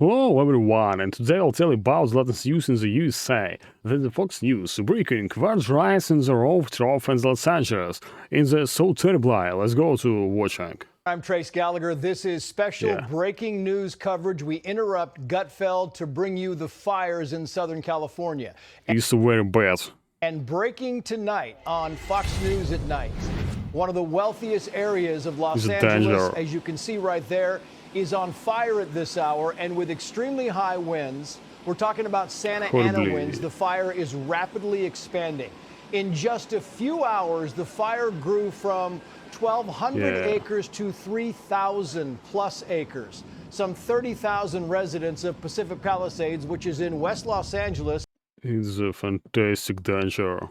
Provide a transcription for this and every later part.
Hello everyone, and today I'll tell you about the latest news in the USA. Then the Fox News breaking: Quads rise in the Rove Trough in Los Angeles. In the So Terrible. Let's go to watching. I'm Trace Gallagher. This is special breaking news coverage. We interrupt Gutfeld to bring you the fires in Southern California. It's very bad. And breaking tonight on Fox News at night, one of the wealthiest areas of Los Angeles, as you can see right there, is on fire at this hour, and with extremely high winds. We're talking about Santa Ana winds. The fire is rapidly expanding. In just a few hours, the fire grew from 1,200 acres to 3,000 plus acres. Some 30,000 residents of Pacific Palisades, which is in West Los Angeles, it's a fantastic danger.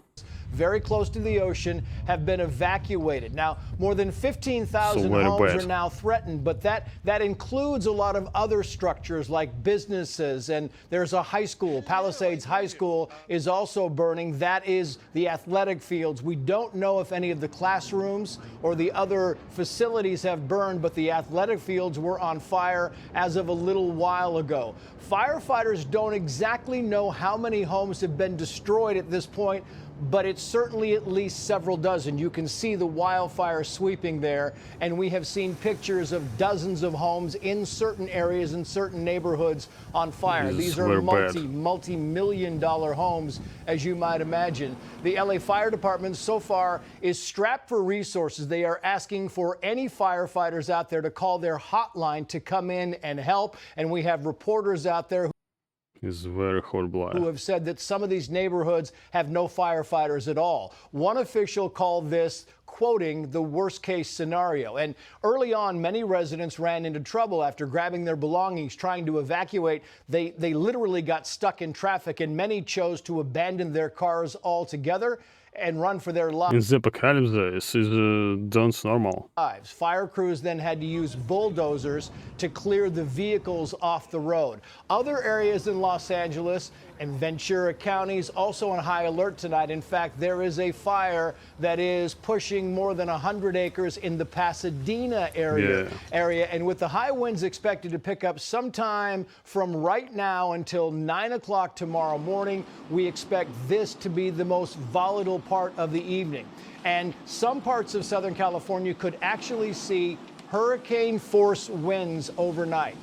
Very close to the ocean, have been evacuated. Now, more than 15,000 homes are now threatened, but that includes a lot of other structures like businesses, and there's a high school. Palisades High School is also burning. That is the athletic fields. We don't know if any of the classrooms or the other facilities have burned, but the athletic fields were on fire as of a little while ago. Firefighters don't exactly know how many homes have been destroyed at this point, but it's certainly at least several dozen. You can see the wildfire sweeping there, and we have seen pictures of dozens of homes in certain areas in certain neighborhoods on fire. These are multi-million-dollar homes, as you might imagine. The LA Fire Department so far is strapped for resources. They are asking for any firefighters out there to call their hotline to come in and help, and we have reporters out there It's very horrible. Who have said that some of these neighborhoods have no firefighters at all. One official called this, quoting, the worst case scenario. And early on, many residents ran into trouble after grabbing their belongings, trying to evacuate. They literally got stuck in traffic, and many chose to abandon their cars altogether and run for their lives. In the apocalypse, this is dance normal. Fire crews then had to use bulldozers to clear the vehicles off the road. Other areas in Los Angeles and Ventura counties also on high alert tonight. In fact, there is a fire that is pushing more than 100 acres in the Pasadena area. And with the high winds expected to pick up sometime from right now until 9 o'clock tomorrow morning, we expect this to be the most volatile part of the evening. And some parts of Southern California could actually see hurricane force winds overnight.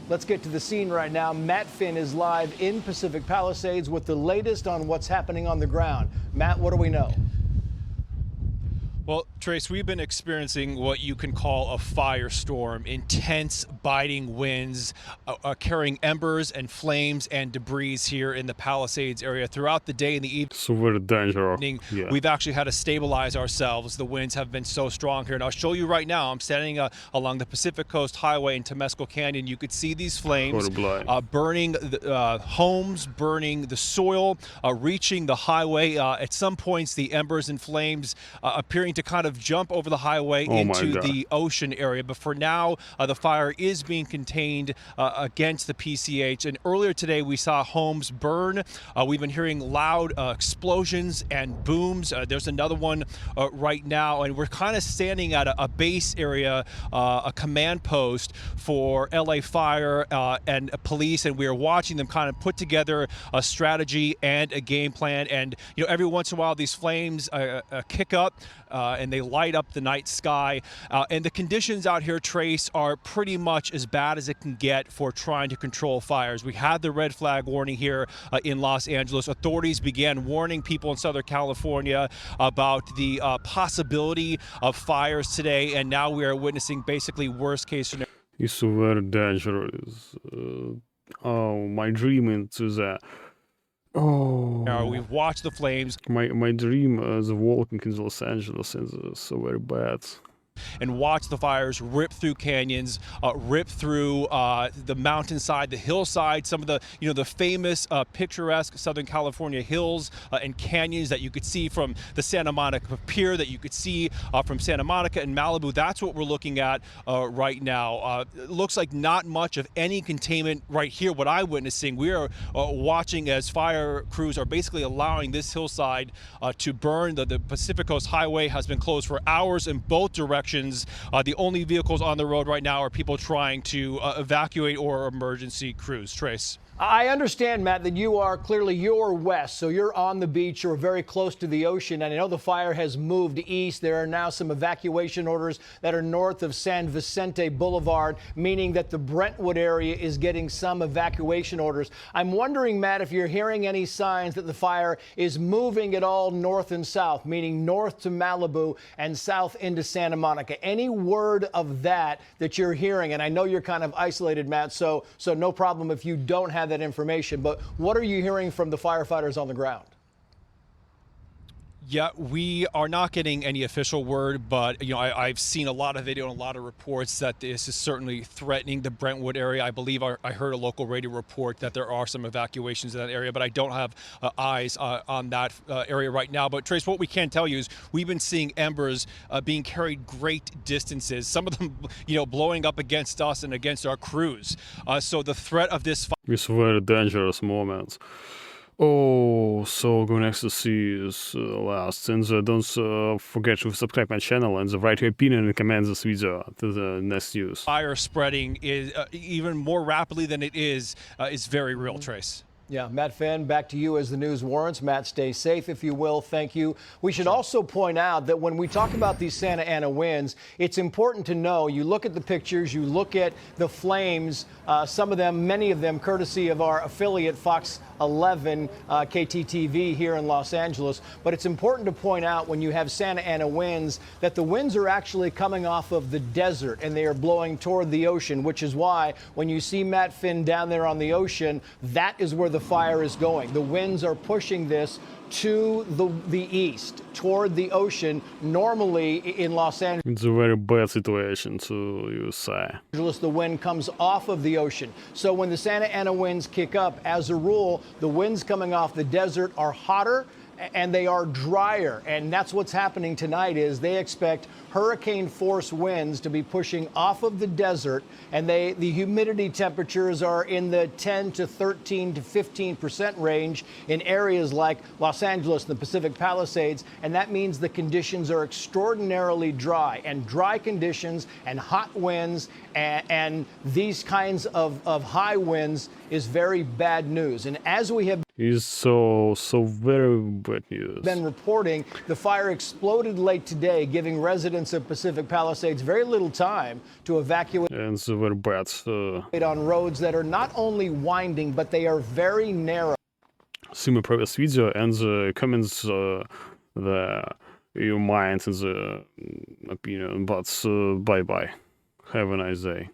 Let's get to the scene right now. Matt Finn is live in Pacific Palisades with the latest on what's happening on the ground. Matt, what do we know? Well, Trace, we've been experiencing what you can call a firestorm, intense biting winds carrying embers and flames and debris here in the Palisades area throughout the day and the evening. So very dangerous. We've actually had to stabilize ourselves. The winds have been so strong here. And I'll show you right now. I'm standing along the Pacific Coast Highway in Temescal Canyon. You could see these flames burning the homes, burning the soil, reaching the highway. At some points, the embers and flames appearing to kind of jump over the highway into the ocean area. But for now, the fire is being contained against the PCH. And earlier today, we saw homes burn. We've been hearing loud explosions and booms. There's another one right now. And we're kind of standing at a base area, a command post for LA Fire and police. And we are watching them kind of put together a strategy and a game plan. And, you know, every once in a while, these flames kick up. And they light up the night sky. And the conditions out here, Trace, are pretty much as bad as it can get for trying to control fires. We had the red flag warning here in Los Angeles. Authorities began warning people in Southern California about the possibility of fires today. And now we are witnessing basically worst case scenario. It's very dangerous. Oh, my dream into that. Oh, now we've watched the flames. My dream is walking in Los Angeles, and it's so very bad. And watch the fires rip through canyons, rip through the mountainside, the hillside, some of the, you know, the famous picturesque Southern California hills and canyons that you could see from the Santa Monica Pier, that you could see from Santa Monica and Malibu. That's what we're looking at right now. It looks like not much of any containment right here. What I'm witnessing, we are watching as fire crews are basically allowing this hillside to burn. The Pacific Coast Highway has been closed for hours in both directions. directions. The only vehicles on the road right now are people trying to evacuate or emergency crews. Trace. I understand, Matt, that you're west, so you're on the beach, you're very close to the ocean, and I know the fire has moved east. There are now some evacuation orders that are north of San Vicente Boulevard, meaning that the Brentwood area is getting some evacuation orders. I'm wondering, Matt, if you're hearing any signs that the fire is moving at all north and south, meaning north to Malibu and south into Santa Monica. Any word of that you're hearing? And I know you're kind of isolated, Matt, so no problem if you don't have that information, but what are you hearing from the firefighters on the ground? Yeah, we are not getting any official word, but I've seen a lot of video and a lot of reports that this is certainly threatening the Brentwood area. I believe I heard a local radio report that there are some evacuations in that area, but I don't have eyes on that area right now. But Trace, what we can tell you is we've been seeing embers being carried great distances, some of them blowing up against us and against our crews. So the threat of this fire is very dangerous moments. Oh, so go next to see is last. And don't forget to subscribe my channel and write your opinion and comment this video to the next news. Fire spreading is even more rapidly than it is very real, Trace. Yeah, Matt Finn, back to you as the news warrants. Matt, stay safe, if you will. Thank you. We should also point out that when we talk about these Santa Ana winds, it's important to know, you look at the pictures, you look at the flames, some of them, many of them, courtesy of our affiliate Fox 11 KTTV here in Los Angeles. But it's important to point out when you have Santa Ana winds that the winds are actually coming off of the desert and they are blowing toward the ocean, which is why when you see Matt Finn down there on the ocean, that is where the fire is going. The winds are pushing this to the east, toward the ocean. Normally in Los Angeles, it's a very bad situation to say. The wind comes off of the ocean. So when the Santa Ana winds kick up, as a rule, the winds coming off the desert are hotter and they are drier. And that's what's happening tonight is they expect hurricane force winds to be pushing off of the desert, and the humidity temperatures are in the 10 to 13 to 15% range in areas like Los Angeles and the Pacific Palisades, and that means the conditions are extraordinarily dry, and dry conditions and hot winds and these kinds of high winds is very bad news. And as we have is so very bad news. Been reporting, the fire exploded late today, giving residents of Pacific Palisades very little time to evacuate. And it's very bad. On roads that are not only winding, but they are very narrow. See my previous video and the comments your mind and the opinion. But bye bye. Have a nice day.